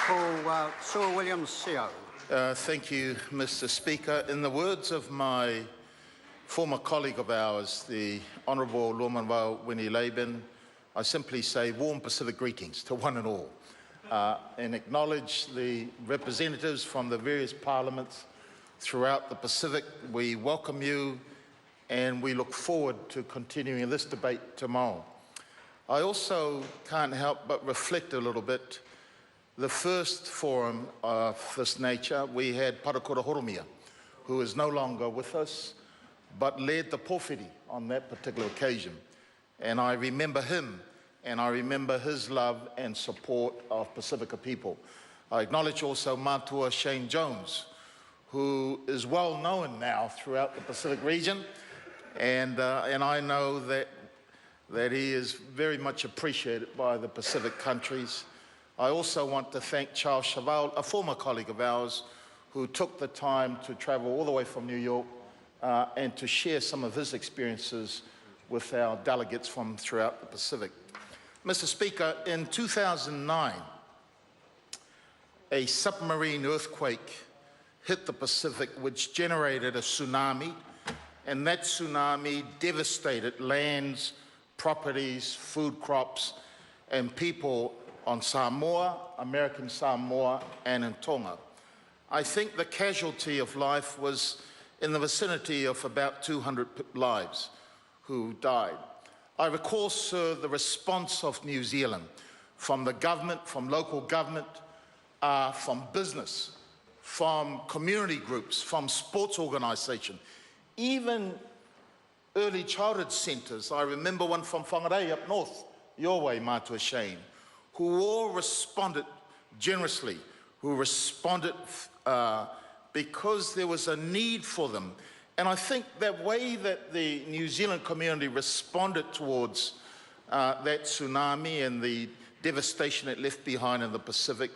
Sir William Seo. Thank you, Mr. Speaker. In the words of my former colleague of ours, the Honourable Lormanwau Winnie Laban, I simply say warm Pacific greetings to one and all, and acknowledge the representatives from the various parliaments throughout the Pacific. We welcome you and we look forward to continuing this debate tomorrow. I also can't help but reflect a little bit. The first forum of this nature, we had Parakura Horomia, who is no longer with us, but led the pōwhiri on that particular occasion. And I remember him, and I remember his love and support of Pacifica people. I acknowledge also Matua Shane Jones, who is well known now throughout the Pacific region, and I know that he is very much appreciated by the Pacific countries. I also want to thank Charles Cheval, a former colleague of ours, who took the time to travel all the way from New York and to share some of his experiences with our delegates from throughout the Pacific. Mr. Speaker, in 2009, a submarine earthquake hit the Pacific, which generated a tsunami, and that tsunami devastated lands, properties, food crops, and people on Samoa, American Samoa, and in Tonga. I think the casualty of life was in the vicinity of about 200 lives who died. I recall, sir, the response of New Zealand from the government, from local government, from business, from community groups, from sports organisations, even early childhood centres. I remember one from Whangarei up north, your way, Matua Shane, who all responded generously, who responded because there was a need for them. And I think that way that the New Zealand community responded towards that tsunami and the devastation it left behind in the Pacific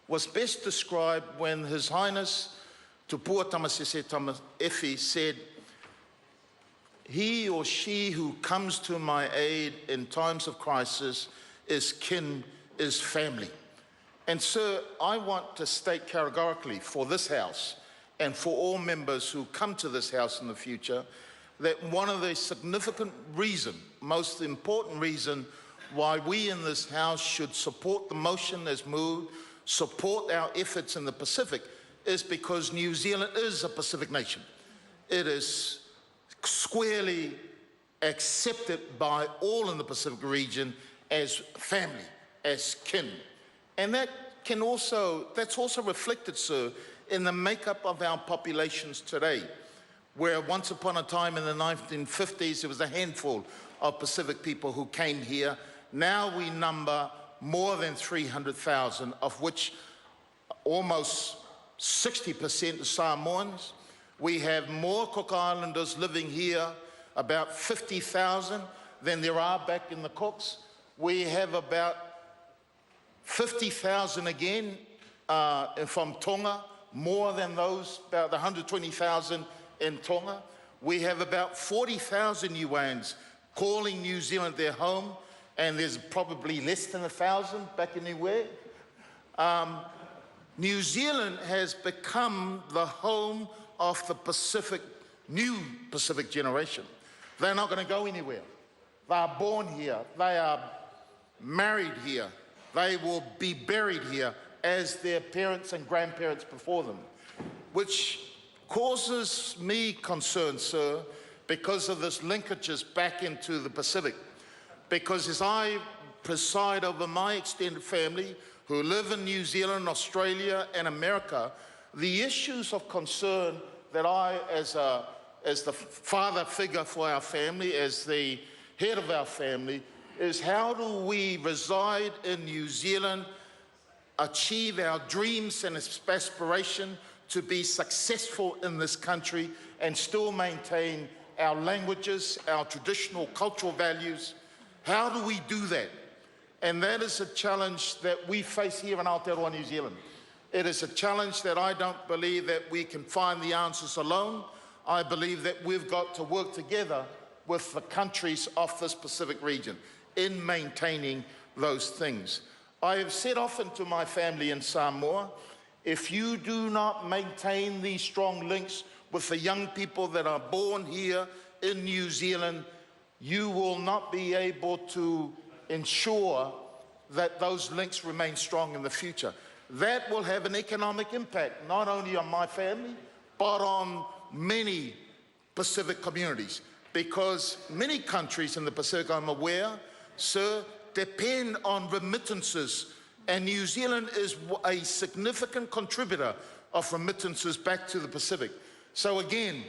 was best described when His Highness Tupua Tamasese Tamaefi said, "He or she who comes to my aid in times of crisis is kin, is family." And sir, I want to state categorically for this House and for all members who come to this House in the future, that one of the significant reason, most important reason why we in this House should support the motion as moved, support our efforts in the Pacific, is because New Zealand is a Pacific nation. It is squarely accepted by all in the Pacific region as family, as kin. And that's also reflected, sir, in the makeup of our populations today, where once upon a time in the 1950s, there was a handful of Pacific people who came here. Now we number more than 300,000, of which almost 60% are Samoans. We have more Cook Islanders living here, about 50,000, than there are back in the Cooks. We have about 50,000 again from Tonga, more than those, about 120,000 in Tonga. We have about 40,000 Niueans calling New Zealand their home, and there's probably less than 1,000 back in Niue. New Zealand has become the home of the Pacific, new Pacific generation. They're not going to go anywhere. They are born here. They are married here. They will be buried here as their parents and grandparents before them, which causes me concern, sir, because of this linkages back into the Pacific. Because as I preside over my extended family who live in New Zealand, Australia, and America, the issues of concern that I, as the father figure for our family, as the head of our family, is how do we reside in New Zealand, achieve our dreams and aspiration to be successful in this country and still maintain our languages, our traditional cultural values. How do we do that? And that is a challenge that we face here in Aotearoa, New Zealand. It is a challenge that I don't believe that we can find the answers alone. I believe that we've got to work together with the countries of this Pacific region in maintaining those things. I have said often to my family in Samoa, if you do not maintain these strong links with the young people that are born here in New Zealand, you will not be able to ensure that those links remain strong in the future. That will have an economic impact, not only on my family, but on many Pacific communities, because many countries in the Pacific, I'm aware, sir, depend on remittances, and New Zealand is a significant contributor of remittances back to the Pacific. So again,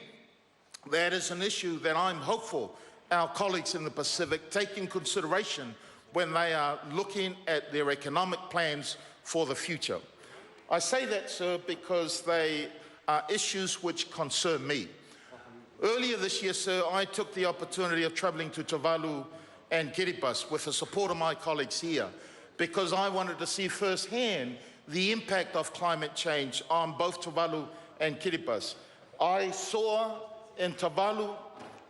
that is an issue that I'm hopeful our colleagues in the Pacific take in consideration when they are looking at their economic plans for the future. I say that, sir, because they are issues which concern me. Earlier this year, sir, I took the opportunity of travelling to Tuvalu and Kiribati with the support of my colleagues here, because I wanted to see firsthand the impact of climate change on both Tuvalu and Kiribati. I saw in Tuvalu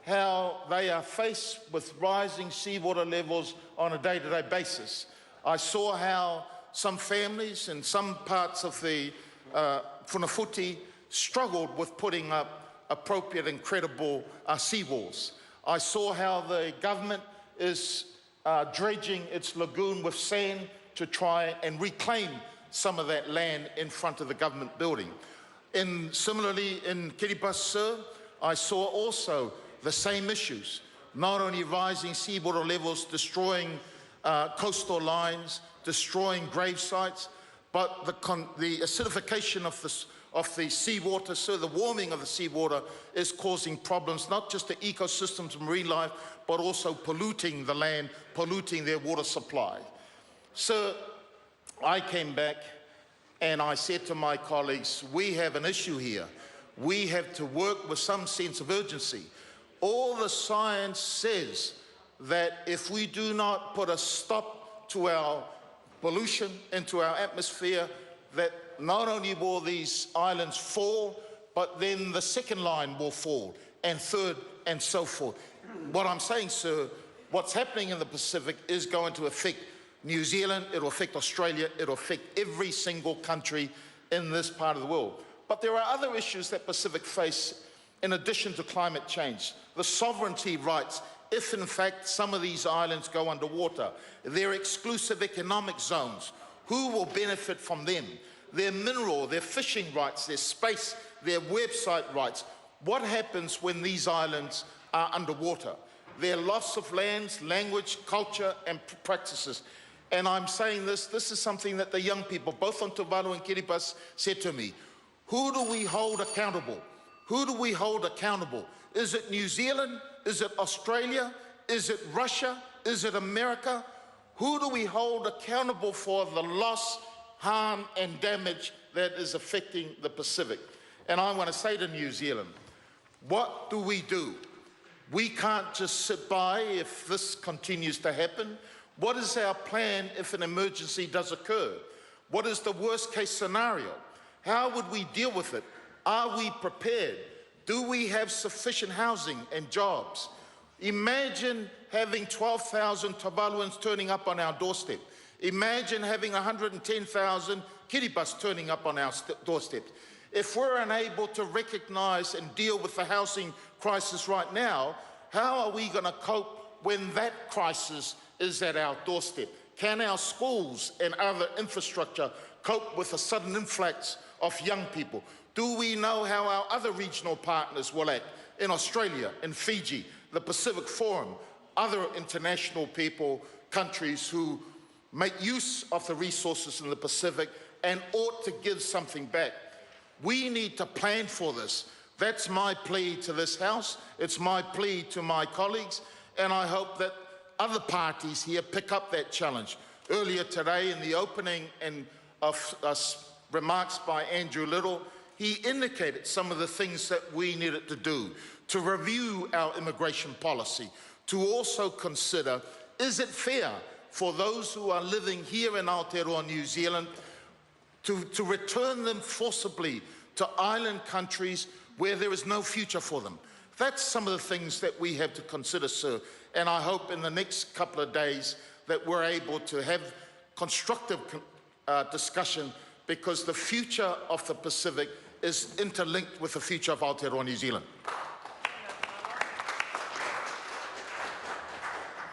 how they are faced with rising seawater levels on a day-to-day basis. I saw how some families in some parts of the Funafuti struggled with putting up appropriate and credible seawalls. I saw how the government is dredging its lagoon with sand to try and reclaim some of that land in front of the government building. Similarly, in Kiribati, sir, I saw also the same issues, not only rising seawater levels destroying coastal lines, destroying grave sites, but the acidification of the seawater, so the warming of the seawater is causing problems, not just to ecosystems and marine life, but also polluting the land, polluting their water supply. So I came back and I said to my colleagues, we have an issue here. We have to work with some sense of urgency. All the science says that if we do not put a stop to our pollution into our atmosphere, that not only will these islands fall, but then the second line will fall, and third, and so forth. What I'm saying, sir, what's happening in the Pacific is going to affect New Zealand, it'll affect Australia, it'll affect every single country in this part of the world. But there are other issues that Pacific face in addition to climate change. The sovereignty rights, if in fact some of these islands go underwater, their exclusive economic zones, who will benefit from them? Their mineral, their fishing rights, their space, their website rights. What happens when these islands are underwater? Their loss of lands, language, culture, and practices. And I'm saying this is something that the young people, both on Tuvalu and Kiribati, said to me. Who do we hold accountable? Who do we hold accountable? Is it New Zealand? Is it Australia? Is it Russia? Is it America? Who do we hold accountable for the loss, harm, and damage that is affecting the Pacific? And I want to say to New Zealand, what do? We can't just sit by if this continues to happen. What is our plan if an emergency does occur? What is the worst case scenario? How would we deal with it? Are we prepared? Do we have sufficient housing and jobs? Imagine having 12,000 Tuvaluans turning up on our doorstep. Imagine having 110,000 Kiribati turning up on our doorstep. If we're unable to recognize and deal with the housing crisis right now, how are we going to cope when that crisis is at our doorstep? Can our schools and other infrastructure cope with a sudden influx of young people? Do we know how our other regional partners will act in Australia, in Fiji, the Pacific Forum, other international people, countries who make use of the resources in the Pacific and ought to give something back? We need to plan for this. That's my plea to this House. It's my plea to my colleagues, and I hope that other parties here pick up that challenge. Earlier today, in the opening of remarks by Andrew Little, he indicated some of the things that we needed to do to review our immigration policy, to also consider, is it fair for those who are living here in Aotearoa, New Zealand, to return them forcibly to island countries where there is no future for them? That's some of the things that we have to consider, sir. And I hope in the next couple of days that we're able to have constructive discussion, because the future of the Pacific is interlinked with the future of Aotearoa New Zealand.